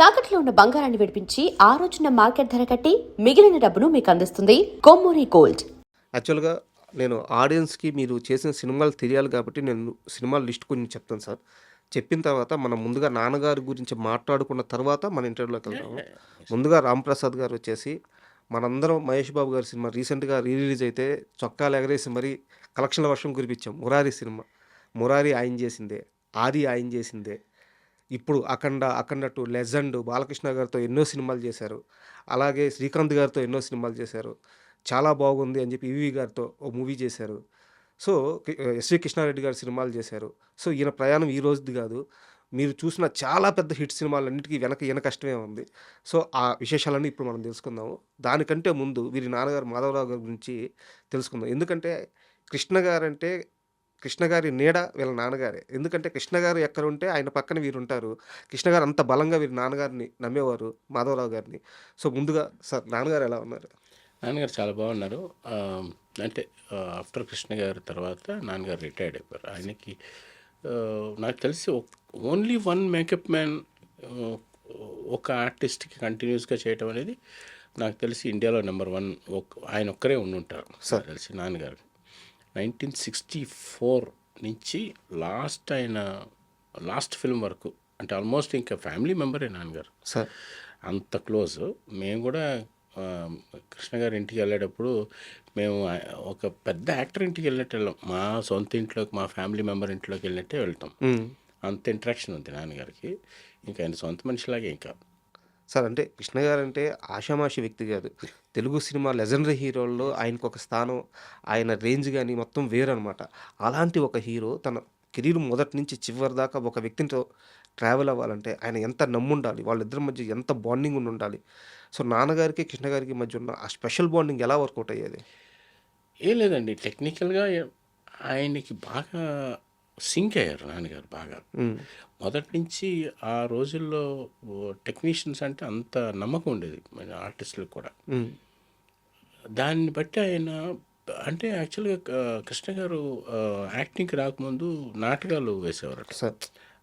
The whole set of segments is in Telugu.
తాకట్లో ఉన్న బంగారాన్ని విడిపించి ఆ రోజున మార్కెట్ ధర కట్టి మిగిలిన డబ్బును మీకు అందిస్తుంది కొమ్మూరి గోల్డ్. యాక్చువల్‌గా నేను ఆడియన్స్‌కి మీరు చేసిన సినిమాలు తెలియాలి కాబట్టి నేను సినిమాల లిస్ట్ కొన్ని చెప్తాను సార్. చెప్పిన తర్వాత మనం ముందుగా నాన్నగారి గురించి మాట్లాడుకున్న తర్వాత మన ఇంటర్వ్యూలోకి వెళ్దాము. ముందుగా రాంప్రసాద్ గారు వచ్చేసి మనందరం మహేష్ బాబు గారి సినిమా రీసెంట్‌గా రిలీజ్ అయితే చొక్కాలు ఎగరేసి మరీ కలెక్షన్‌ల వర్షం కురిపించాం. 'మురారి' సినిమా. 'మురారి' ఆయన చేసిందే. 'ఆది' ఆయన చేసిందే. ఇప్పుడు 'అఖండ 2', 'లెజెండ్' బాలకృష్ణ గారితో ఎన్నో సినిమాలు చేశారు. అలాగే శ్రీకాంత్ గారితో ఎన్నో సినిమాలు చేశారు. చాలా బాగుంది అని చెప్పి ఈవీ గారితో ఓ మూవీ చేశారు. సో, ఎస్వి కృష్ణారెడ్డి గారి సినిమాలు చేశారు. సో, ఈయన ప్రయాణం ఈ రోజుది కాదు. మీరు చూసిన చాలా పెద్ద హిట్ సినిమాలన్నిటికి వెనక ఈయన కష్టమే ఉంది. సో, ఆ విశేషాలన్నీ ఇప్పుడు మనం తెలుసుకుందాము. దానికంటే ముందు వీరి నాన్నగారు మాధవరావు గారి గురించి తెలుసుకుందాం. ఎందుకంటే కృష్ణ గారంటే కృష్ణ గారి నీడ వీళ్ళ నాన్నగారే. ఎందుకంటే కృష్ణ గారు ఎక్కడుంటే ఆయన పక్కన వీరుంటారు. కృష్ణ గారు అంత బలంగా వీరి నాన్నగారిని నమ్మేవారు మాధవరావు గారిని. సో, ముందుగా సార్ నాన్నగారు ఎలా ఉన్నారు? నాన్నగారు చాలా బాగున్నారు. అంటే ఆఫ్టర్ కృష్ణ గారి తర్వాత నాన్నగారు రిటైర్డ్ అయిపోయారు. ఆయనకి నాకు తెలిసి ఓన్లీ వన్ మేకప్ మ్యాన్ ఒక ఆర్టిస్ట్కి కంటిన్యూస్గా చేయటం అనేది నాకు తెలిసి ఇండియాలో నెంబర్ 1 ఆయన ఒక్కరే ఉండుంటారు. నాకు తెలిసి నాన్నగారు 1964 నుంచి లాస్ట్ ఫిల్మ్ వరకు అంటే ఆల్మోస్ట్ ఇంకా ఫ్యామిలీ మెంబరే నాన్నగారు. సార్ అంత క్లోజ్. మేము కూడా కృష్ణ గారి ఇంటికి వెళ్ళేటప్పుడు మేము ఒక పెద్ద యాక్టర్ ఇంటికి వెళ్ళినట్టు వెళ్ళాం. మా సొంత ఇంట్లోకి, మా ఫ్యామిలీ మెంబర్ ఇంట్లోకి వెళ్ళినట్టే వెళ్తాం. అంత ఇంట్రాక్షన్ ఉంది నాన్నగారికి. ఇంకా ఆయన సొంత మనిషిలాగే ఇంకా. సార్ అంటే కృష్ణ గారంటే ఆషామాషి వ్యక్తి కాదు. తెలుగు సినిమా లెజెండరీ హీరోల్లో ఆయనకు ఒక స్థానం, ఆయన రేంజ్ గాని మొత్తం వేరనమాట. అలాంటి ఒక హీరో తన కెరీర్ మొదటి నుంచి చివరి దాకా ఒక వ్యక్తితో ట్రావెల్ అవ్వాలంటే ఆయన ఎంత నమ్ముండాలి, వాళ్ళిద్దరి మధ్య ఎంత బాండింగ్ ఉండాలి. సో, నాన్నగారికి కృష్ణ గారికి మధ్య ఉన్న ఆ స్పెషల్ బాండింగ్ ఎలా వర్కౌట్ అయ్యేది? ఏం లేదండి, టెక్నికల్గా ఆయనకి బాగా సింక్ అయ్యారు నాన్నగారు బాగా. మొదటి నుంచి ఆ రోజుల్లో టెక్నీషియన్స్ అంటే అంత నమ్మకం ఉండేది మన ఆర్టిస్టులకు కూడా. దాన్ని బట్టి ఆయన అంటే యాక్చువల్గా కృష్ణ గారు యాక్టింగ్కి రాకముందు నాటకాలు వేసేవారట సార్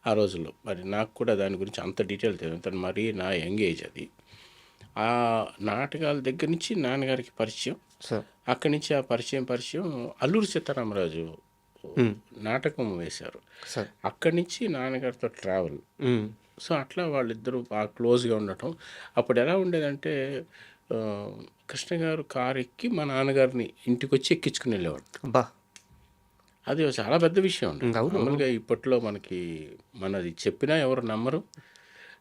ఆ రోజుల్లో. మరి నాకు కూడా దాని గురించి అంత డీటెయిల్ తెలియదు, మరీ నా యంగ్ ఏజ్ అది. ఆ నాటకాల దగ్గర నుంచి నాన్నగారికి పరిచయం. సార్ అక్కడి నుంచి ఆ పరిచయం అల్లూరి సీతారామరాజు నాటకం వేశారు. సార్ అక్కడి నుంచి నాన్నగారితో ట్రావెల్. సో అట్లా వాళ్ళిద్దరూ బాగా క్లోజ్గా ఉండటం. అప్పుడు ఎలా ఉండేదంటే కృష్ణ గారు కారు ఎక్కి మా నాన్నగారిని ఇంటికి వచ్చి ఎక్కించుకుని వెళ్ళేవాడు. బా అది చాలా పెద్ద విషయం అండి. మామూలుగా ఇప్పట్లో మనది చెప్పినా ఎవరు నమ్మరు.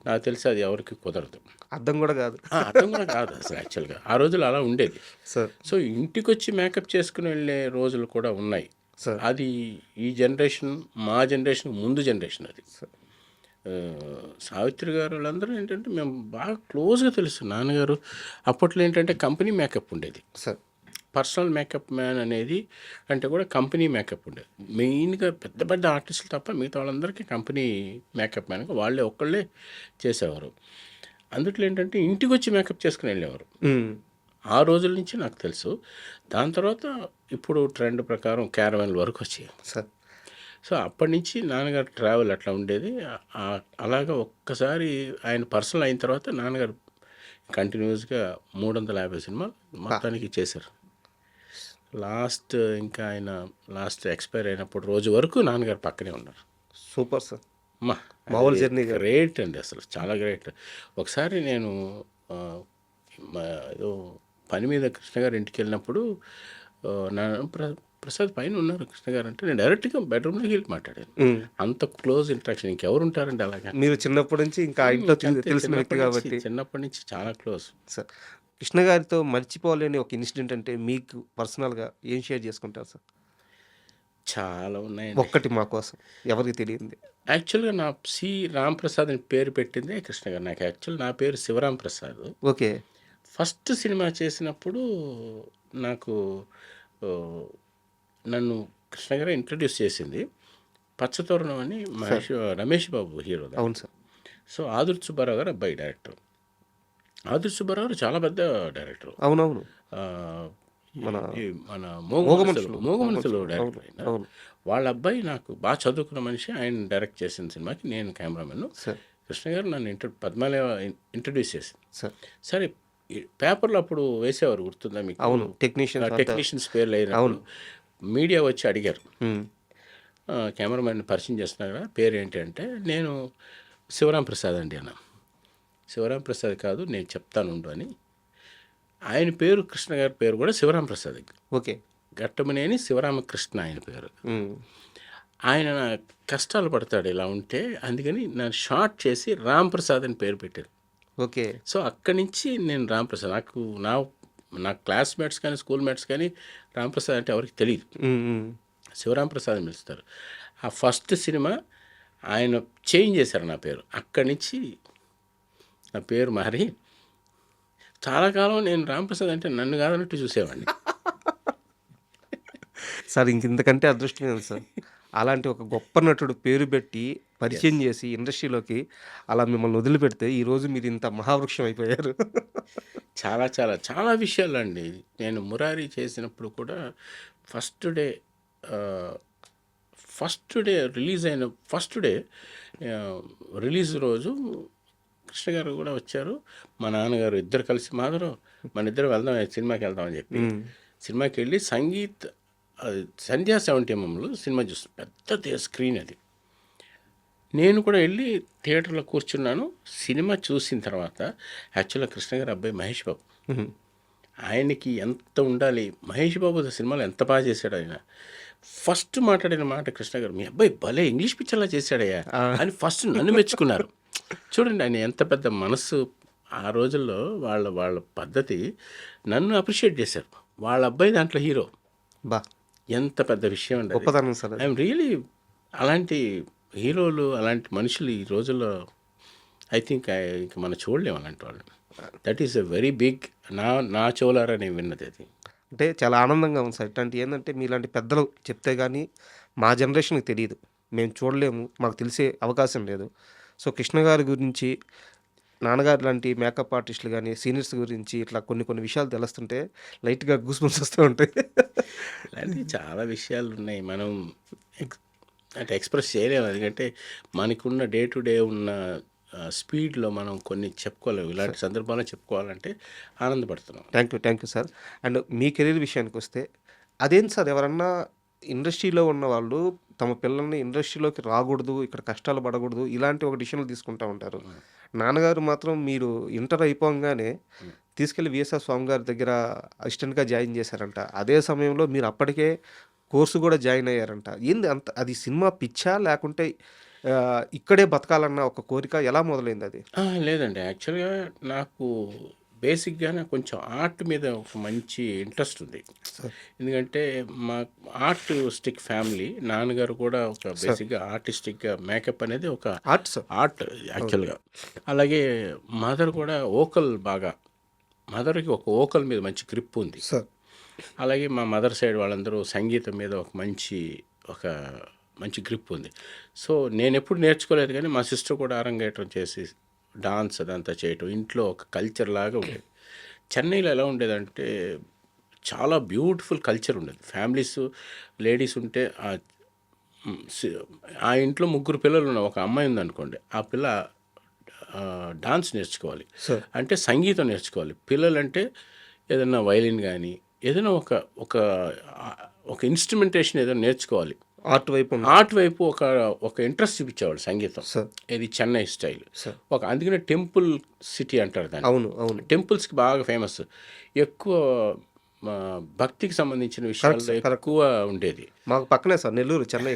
నాకు తెలిసి అది ఎవరికి కుదరదు. అర్థం కూడా కాదు. అర్థం కూడా కాదు అసలు యాక్చువల్గా. ఆ రోజులు అలా ఉండేది. సార్ సో ఇంటికి వచ్చి మేకప్ చేసుకుని వెళ్ళే రోజులు కూడా ఉన్నాయి. సార్ అది ఈ జనరేషన్, మా జనరేషన్ ముందు జనరేషన్ అది. సావిత్రి గారు వాళ్ళందరూ ఏంటంటే మేము బాగా క్లోజ్గా తెలుసు. నాన్నగారు అప్పట్లో ఏంటంటే కంపెనీ మేకప్ ఉండేది. సార్ పర్సనల్ మేకప్ మ్యాన్ అనేది అంటే కూడా కంపెనీ మేకప్ ఉండేది. మెయిన్గా పెద్ద పెద్ద ఆర్టిస్టులు తప్ప మిగతా వాళ్ళందరికీ కంపెనీ మేకప్ మ్యాన్ వాళ్ళే ఒక్కళ్ళే చేసేవారు. అందుట్లో ఏంటంటే ఇంటికి వచ్చి మేకప్ చేసుకుని వెళ్ళేవారు. ఆ రోజుల నుంచి నాకు తెలుసు. దాని తర్వాత ఇప్పుడు ట్రెండ్ ప్రకారం క్యారవెన్ వరకు వచ్చాయి. సార్ సో అప్పటి నుంచి నాన్నగారు ట్రావెల్ అట్లా ఉండేది. అలాగా ఒక్కసారి ఆయన పర్సనల్ అయిన తర్వాత నాన్నగారు కంటిన్యూస్గా 350 సినిమాలు మొత్తానికి చేశారు. ఇంకా ఆయన ఎక్స్పైర్ అయినప్పుడు రోజు వరకు నాన్నగారు పక్కనే ఉన్నారు. Super sir. మామూలు జర్నీ గ్రేట్ అండి, అసలు చాలా గ్రేట్. ఒకసారి నేను ఏదో పని మీద కృష్ణ గారి ఇంటికి వెళ్ళినప్పుడు ప్రసాద్ పైన ఉన్నారు కృష్ణ గారు అంటే నేను డైరెక్ట్గా బెడ్రూమ్లోకి వెళ్ళి మాట్లాడాను. అంత క్లోజ్ ఇంట్రాక్షన్ ఇంకెవరు ఉంటారండి అలాగా. మీరు చిన్నప్పటి నుంచి ఇంకా ఇంట్లో తెలిసిన వ్యక్తి కాబట్టి చిన్నప్పటి నుంచి చాలా క్లోజ్. సార్ కృష్ణ గారితో మర్చిపోలేని ఒక ఇన్సిడెంట్ అంటే మీకు పర్సనల్గా ఏం షేర్ చేసుకుంటారు సార్? చాలా ఉన్నాయి. ఒక్కటి మా కోసం ఎవరికి తెలియంది. యాక్చువల్గా నా రాంప్రసాద్ అని పేరు పెట్టిందే కృష్ణ గారు. నాకు యాక్చువల్ నా పేరు Shivaram Prasad. Okay. First cinema చేసినప్పుడు నాకు నన్ను కృష్ణ గారు ఇంట్రడ్యూస్ చేసింది పచ్చతోరణం అని రమేష్ బాబు హీరో. అవును సార్. సో ఆదుర్తి సుబ్బారావు గారు అబ్బాయి డైరెక్టర్. ఆదుర్తి సుబ్బారావు గారు చాలా పెద్ద డైరెక్టర్. అవునవును. మన మోగమనసులు డైరెక్టర్ అయిన వాళ్ళ అబ్బాయి నాకు బాగా చదువుకున్న మనిషి. ఆయన డైరెక్ట్ చేసిన సినిమాకి నేను కెమెరామెన్. కృష్ణ గారు నన్ను పద్మాలయ ఇంట్రడ్యూస్ చేసింది. సార్. సరే ఈ పేపర్లో అప్పుడు వేసేవారు, గుర్తుందా మీకు? అవును. టెక్నీషియన్స్ టెక్నీషియన్స్ పేర్లు అయినప్పుడు మీడియా వచ్చి అడిగారు, కెమెరామెన్ పరిచయం చేస్తున్నారు కదా, పేరు ఏంటి అంటే నేను శివరాం ప్రసాద్ అండి అన్న. శివరాం ప్రసాద్ కాదు, నేను చెప్తాను ఉండు అని. ఆయన పేరు, కృష్ణ గారి పేరు కూడా శివరాం ప్రసాద్. ఓకే. ఘట్టమనేని శివరామకృష్ణ ఆయన పేరు. ఆయన కష్టాలు పడతాడు ఇలా ఉంటే, అందుకని నన్ను షార్ట్ చేసి రామ్ ప్రసాద్ అని పేరు పెట్టారు. ఓకే. సో అక్కడి నుంచి నేను రామ్ ప్రసాద్, నా క్లాస్మేట్స్ కానీ స్కూల్ మేట్స్ కానీ రామ్ ప్రసాద్ అంటే ఎవరికి తెలియదు, శివరాం ప్రసాద్ అని పిలుస్తారు. ఆ ఫస్ట్ సినిమా ఆయన చేంజ్ చేశారు నా పేరు. అక్కడి నుంచి నా పేరు మారి చాలా కాలం నేను రామ్ ప్రసాద్ అంటే నన్ను కాదన్నట్టు చూసేవాడిని. సార్ ఇంతకంటే అదృష్టం లేదు సార్. అలాంటి ఒక గొప్ప నటుడు పేరు పెట్టి పరిచయం చేసి ఇండస్ట్రీలోకి అలా మిమ్మల్ని వదిలిపెడితే ఈరోజు మీరు ఇంత మహావృక్షం అయిపోయారు. చాలా చాలా చాలా విషయాలు అండి. నేను మురారి చేసినప్పుడు కూడా ఫస్ట్ డే రిలీజ్ అయిన రిలీజ్ రోజు కృష్ణ గారు కూడా వచ్చారు, మా నాన్నగారు ఇద్దరు కలిసి మాధురం మన ఇద్దరు వెళ్దాం, సినిమాకి వెళ్దామని చెప్పి సినిమాకి వెళ్ళి సంధ్యా 70mm సినిమా చూస్తాను. పెద్ద స్క్రీన్ అది. నేను కూడా వెళ్ళి థియేటర్లో కూర్చున్నాను. సినిమా చూసిన తర్వాత యాక్చువల్గా కృష్ణ గారు అబ్బాయి మహేష్ బాబు, ఆయనకి ఎంత ఉండాలి, మహేష్ బాబు సినిమాలో ఎంత బాగా చేశాడు ఆయన. ఫస్ట్ మాట్లాడిన మాట కృష్ణ గారు, మీ అబ్బాయి భలే ఇంగ్లీష్ పిక్చర్లా చేశాడయ్యా అని ఫస్ట్ నన్ను మెచ్చుకున్నారు. చూడండి ఆయన ఎంత పెద్ద మనసు. ఆ రోజుల్లో వాళ్ళ పద్ధతి నన్ను అప్రిషియేట్ చేశారు. వాళ్ళ అబ్బాయి దాంట్లో హీరో. బా, ఎంత పెద్ద విషయం అండి. గొప్పతనం సార్. ఐఎమ్ రియలీ అలాంటి హీరోలు, అలాంటి మనుషులు ఈ రోజుల్లో ఐ థింక్ ఇంక మనం చూడలేము అలాంటి వాళ్ళు. That is a very big. నా చెవులారా నేను విన్నది అది. అంటే చాలా ఆనందంగా ఉంది సార్. ఇట్లాంటి ఏంటంటే మీలాంటి పెద్దలు చెప్తే కానీ మా జనరేషన్కి తెలియదు, మేము చూడలేము, మాకు తెలిసే అవకాశం లేదు. సో కృష్ణ గారి గురించి, నాన్నగారు లాంటి మేకప్ ఆర్టిస్టులు కానీ సీనియర్స్ గురించి ఇట్లా కొన్ని విషయాలు తెలుస్తుంటే లైట్గా గూస్బంప్స్ వస్తూ ఉంటాయి. ఇలాంటి చాలా విషయాలు ఉన్నాయి, మనం అంటే ఎక్స్ప్రెస్ చేయలేము. ఎందుకంటే మనకున్న డే టు డే ఉన్న స్పీడ్లో మనం కొన్ని చెప్పుకోలేము. ఇలాంటి సందర్భాల్లో చెప్పుకోవాలంటే ఆనందపడుతున్నాం. Thank you sir. అండ్ మీ కెరీర్ విషయానికి వస్తే అదేంటి సార్, ఎవరన్నా ఇండస్ట్రీలో ఉన్న వాళ్ళు తమ పిల్లల్ని ఇండస్ట్రీలోకి రాకూడదు, ఇక్కడ కష్టాలు పడకూడదు, ఇలాంటి ఒక డిసిషన్లు తీసుకుంటూ ఉంటారు. నాన్నగారు మాత్రం మీరు ఇంటర్ అయిపోగానే తీసుకెళ్ళి విఎస్ఆర్ స్వామి గారి దగ్గర అసిస్టెంట్గా జాయిన్ చేశారంట. అదే సమయంలో మీరు అప్పటికే కోర్సు కూడా జాయిన్ అయ్యారంట. ఏంది అంత, అది సినిమా పిచ్చా లేకుంటే ఇక్కడే బతకాలన్న ఒక కోరిక ఎలా మొదలైంది అది? లేదండి, యాక్చువల్గా నాకు బేసిక్గానే కొంచెం ఆర్ట్ మీద ఒక మంచి ఇంట్రెస్ట్ ఉంది. ఎందుకంటే మా ఆర్టిస్టిక్ ఫ్యామిలీ, నాన్నగారు కూడా ఒక బేసిక్గా ఆర్టిస్టిక్గా మేకప్ అనేది ఒక ఆర్ట్ యాక్చువల్గా. అలాగే మదర్ కూడా బాగా మదర్కి ఒక వోకల్ మీద మంచి గ్రిప్ ఉంది. అలాగే మా మదర్ సైడ్ వాళ్ళందరూ సంగీతం మీద ఒక మంచి గ్రిప్ ఉంది. సో నేను ఎప్పుడు నేర్చుకోలేదు, కానీ మా సిస్టర్ కూడా అరంగేట్రం చేసి డాన్స్ అదంతా చేయటం ఇంట్లో ఒక కల్చర్ లాగా ఉండేది. చెన్నైలో ఎలా ఉండేదంటే చాలా బ్యూటిఫుల్ కల్చర్ ఉండేది. ఫ్యామిలీస్, లేడీస్ ఉంటే ఆ ఇంట్లో 3 పిల్లలు ఉన్న ఒక అమ్మాయి ఉందనుకోండి, ఆ పిల్ల డాన్స్ నేర్చుకోవాలి, అంటే సంగీతం నేర్చుకోవాలి. పిల్లలంటే ఏదైనా వైలిన్ కానీ ఏదైనా ఒక ఇన్స్ట్రుమెంటేషన్ ఏదైనా నేర్చుకోవాలి. ఆర్ట్ వైపు ఒక ఇంట్రెస్ట్ చూపించేవాడు సంగీతం. ఇది చెన్నై స్టైల్. అందుకనే టెంపుల్ సిటీ అంటారు దాన్ని. అవును. టెంపుల్స్కి బాగా ఫేమస్. ఎక్కువ భక్తికి సంబంధించిన విషయాల్లో ఎక్కువ ఉండేది. మాకు పక్కనే సార్ నెల్లూరు, చెన్నై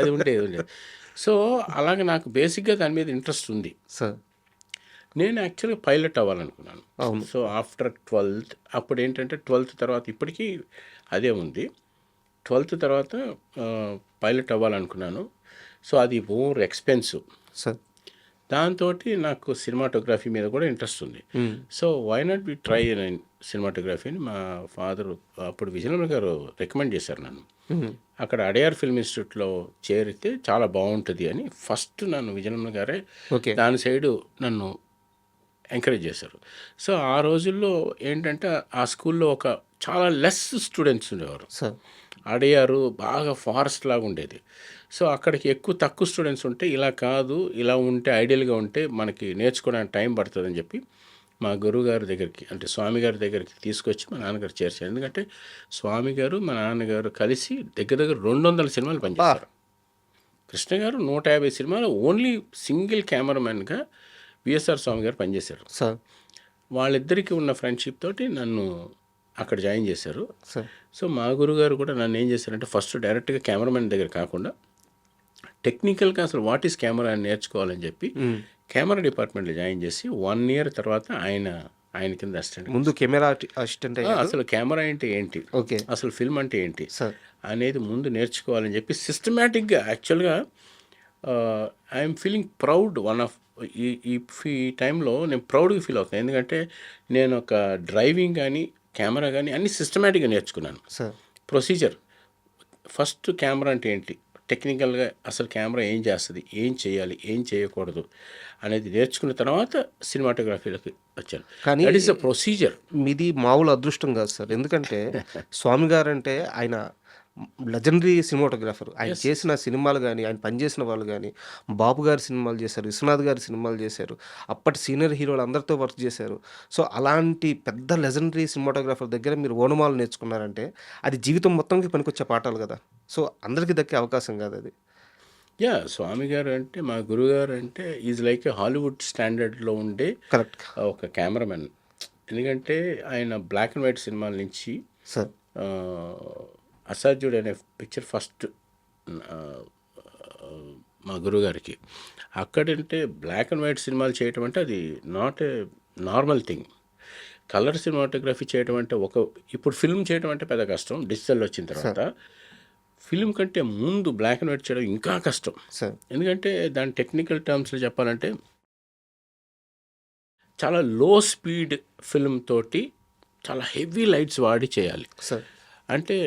అది ఉండేది. సో అలాగే నాకు బేసిక్గా దాని మీద ఇంట్రెస్ట్ ఉంది. నేను యాక్చువల్గా పైలట్ అవ్వాలనుకున్నాను. సో ఆఫ్టర్ 12th, అప్పుడు ఏంటంటే 12th తర్వాత ఇప్పటికీ అదే ఉంది. 12th తర్వాత పైలట్ అవ్వాలనుకున్నాను. సో అది మోర్ ఎక్స్పెన్సివ్. దాంతో నాకు సినిమాటోగ్రఫీ మీద కూడా ఇంట్రెస్ట్ ఉంది. So why not be try సినిమాటోగ్రఫీని మా ఫాదర్ అప్పుడు విజయనగరం గారు రికమెండ్ చేశారు నన్ను. అక్కడ అడయార్ ఫిల్మ్ ఇన్స్టిట్యూట్లో చేరితే చాలా బాగుంటుంది అని ఫస్ట్ నన్ను విజయనగరం గారే దాని సైడు నన్ను ఎంకరేజ్ చేశారు. సో ఆ రోజుల్లో ఏంటంటే ఆ స్కూల్లో చాలా లెస్ స్టూడెంట్స్ ఉండేవారు. అడయారు బాగా ఫారెస్ట్ లాగా ఉండేది. సో అక్కడికి తక్కువ స్టూడెంట్స్ ఉంటే ఇలా కాదు, ఇలా ఉంటే ఐడియల్గా ఉంటే మనకి నేర్చుకోవడానికి టైం పడుతుందని చెప్పి మా గురువు గారి దగ్గరికి, అంటే స్వామి గారి దగ్గరికి తీసుకొచ్చి మా నాన్నగారు చేర్చారు. ఎందుకంటే స్వామి గారు మా నాన్నగారు కలిసి దగ్గర దగ్గర 200 సినిమాలు పనిచేశారు. కృష్ణ గారు 150 సినిమాలు ఓన్లీ సింగిల్ కెమెరామెన్గా విఎస్ఆర్ స్వామి గారు పనిచేశారు. సార్ వాళ్ళిద్దరికీ ఉన్న ఫ్రెండ్షిప్ తోటి నన్ను అక్కడ జాయిన్ చేశారు. సార్ సో మా గురుగారు కూడా నన్ను ఏం చేశారంటే ఫస్ట్ డైరెక్ట్గా కెమెరామెన్ దగ్గర కాకుండా టెక్నికల్గా అసలు వాట్ ఈస్ కెమెరా అని నేర్చుకోవాలని చెప్పి కెమెరా డిపార్ట్మెంట్లో జాయిన్ చేసి 1 year తర్వాత ఆయన కింద అసిస్టెంట్. ముందు కెమెరా అసిస్టెంట్ అసలు కెమెరా అంటే ఏంటి, ఓకే అసలు ఫిల్మ్ అంటే ఏంటి సార్ అనేది ముందు నేర్చుకోవాలని చెప్పి సిస్టమేటిక్గా యాక్చువల్గా ఐఎమ్ ఫీలింగ్ ప్రౌడ్. ఈ టైంలో నేను ప్రౌడ్గా ఫీల్ అవుతాను. ఎందుకంటే నేను ఒక డ్రైవింగ్ కానీ కెమెరా కానీ అన్ని సిస్టమేటిక్గా నేర్చుకున్నాను. సార్ ప్రొసీజర్ ఫస్ట్ కెమెరా అంటే ఏంటి, టెక్నికల్గా అసలు కెమెరా ఏం చేస్తుంది, ఏం చేయాలి, ఏం చేయకూడదు అనేది నేర్చుకున్న తర్వాత సినిమాటోగ్రఫీలోకి వచ్చాను. కానీ దట్ ఈస్ ద ప్రొసీజర్. మీది మామూలు అదృష్టం కాదు సార్. ఎందుకంటే స్వామి గారు అంటే ఆయన లెజెండరీ సినిమాటోగ్రాఫర్. ఆయన చేసిన సినిమాలు కానీ, ఆయన పనిచేసిన వాళ్ళు కానీ, బాబు గారి సినిమాలు చేశారు, విశ్వనాథ్ గారి సినిమాలు చేశారు, అప్పటి సీనియర్ హీరోలు అందరితో వర్క్ చేశారు. సో అలాంటి పెద్ద లెజెండరీ సినిమాటోగ్రాఫర్ దగ్గర మీరు ఓనమాలు నేర్చుకున్నారంటే అది జీవితం మొత్తంకి పనికొచ్చే పాఠాలు కదా. సో అందరికీ దక్కే అవకాశం కాదు అది. యా, స్వామి గారు అంటే మా గురుగారు అంటే ఈజ్ లైక్ ఏ హాలీవుడ్ స్టాండర్డ్లో ఉండే కరెక్ట్ ఒక కెమెరామెన్. ఎందుకంటే ఆయన బ్లాక్ అండ్ వైట్ సినిమాల నుంచి సార్. అసాధ్యుడు అనే పిక్చర్ ఫస్ట్ మా గురుగారికి. అక్కడంటే బ్లాక్ అండ్ వైట్ సినిమాలు చేయటం అంటే అది not a normal thing. Colour cinematography చేయటం అంటే ఇప్పుడు ఫిల్మ్ చేయడం అంటే పెద్ద కష్టం. డిజిటల్ వచ్చిన తర్వాత ఫిల్మ్ కంటే ముందు బ్లాక్ అండ్ వైట్ చేయడం ఇంకా కష్టం. సార్ ఎందుకంటే దాని టెక్నికల్ టర్మ్స్లో చెప్పాలంటే చాలా లో స్పీడ్ ఫిల్మ్ తోటి చాలా హెవీ లైట్స్ వాడి చేయాలి. సార్ అంటే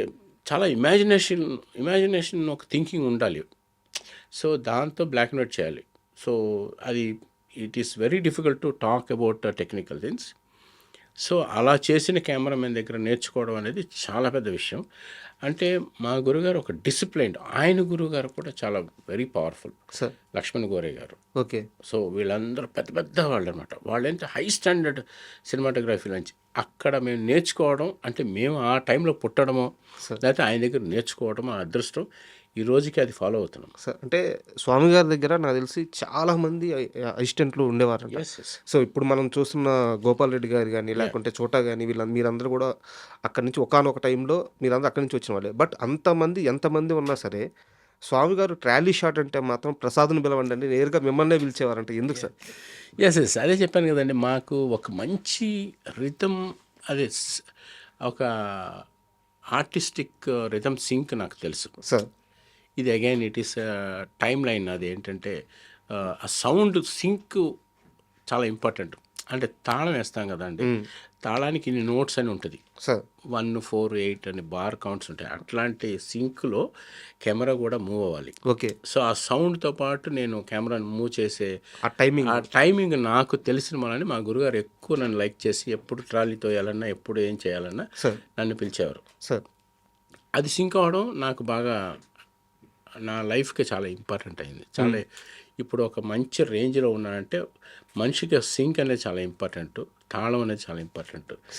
చాలా ఇమాజినేషన్ ఒక థింకింగ్ ఉండాలి. సో దాంతో బ్లాక్ అండ్ వైట్ చేయాలి. సో అది it is very difficult to talk about technical things. So అలా చేసిన కెమెరామెన్ దగ్గర నేర్చుకోవడం అనేది చాలా పెద్ద విషయం. అంటే మా గురుగారు ఒక డిసిప్లైన్డ్, ఆయన గురుగారు కూడా చాలా వెరీ పవర్ఫుల్, సార్. లక్ష్మణ్ గోరే గారు. ఓకే సో వీళ్ళందరూ పెద్ద పెద్ద వాళ్ళు అనమాట. వాళ్ళంతా హై స్టాండర్డ్ సినిమాటోగ్రఫీ నుంచి అక్కడ మేము నేర్చుకోవడం, అంటే మేము ఆ టైంలో పుట్టడమో లేకపోతే ఆయన దగ్గర నేర్చుకోవడమో ఆ అదృష్టం. ఈ రోజుకి అది ఫాలో అవుతున్నాం. సార్. అంటే స్వామి గారి దగ్గర నాకు తెలిసి చాలామంది అసిస్టెంట్లు ఉండేవారంట. ఎస్ సో ఇప్పుడు మనం చూస్తున్న గోపాల్ రెడ్డి గారు కానీ, లేకుంటే చోటా కానీ, మీరందరూ కూడా అక్కడి నుంచి ఒకానొక టైంలో మీరందరూ అక్కడి నుంచి వచ్చిన వాళ్ళే. బట్ ఎంతమంది ఉన్నా సరే స్వామి గారు ట్రాలీ షాట్ అంటే మాత్రం ప్రసాద్ని పిలవండి అండి, నేరుగా మిమ్మల్నే పిలిచేవారంట. ఎందుకు సార్? ఎస్ అదే చెప్పాను కదండి. మాకు ఒక మంచి రిథమ్, అదే ఒక ఆర్టిస్టిక్ రిథమ్ సింక్ నాకు తెలుసు. సార్ ఇది again it is time line. అది ఏంటంటే ఆ సౌండ్ సింక్ చాలా ఇంపార్టెంట్. అంటే తాళం వేస్తాం కదండి, తాళానికి ఇన్ని నోట్స్ అని ఉంటుంది. సార్ 1, 4, 8 అని బార్ కౌంట్స్ ఉంటాయి. అట్లాంటి సింక్లో కెమెరా కూడా మూవ్ అవ్వాలి. ఓకే. సో ఆ సౌండ్తో పాటు నేను కెమెరాను మూవ్ చేసే ఆ టైమింగ్ నాకు తెలిసిన వాళ్ళని మా గురుగారు ఎక్కువ నన్ను లైక్ చేసి ఎప్పుడు ట్రాలీ తోయాలన్నా, ఎప్పుడు ఏం చేయాలన్నా సార్ నన్ను పిలిచేవారు. సార్ అది సింక్ అవ్వడం నాకు బాగా నా లైఫ్కి చాలా ఇంపార్టెంట్ అయింది. చాలా ఇప్పుడు ఒక మంచి రేంజ్లో ఉన్నానంటే మనిషికి సింక్ అనేది చాలా ఇంపార్టెంట్, తాళం అనేది చాలా ఇంపార్టెంట్.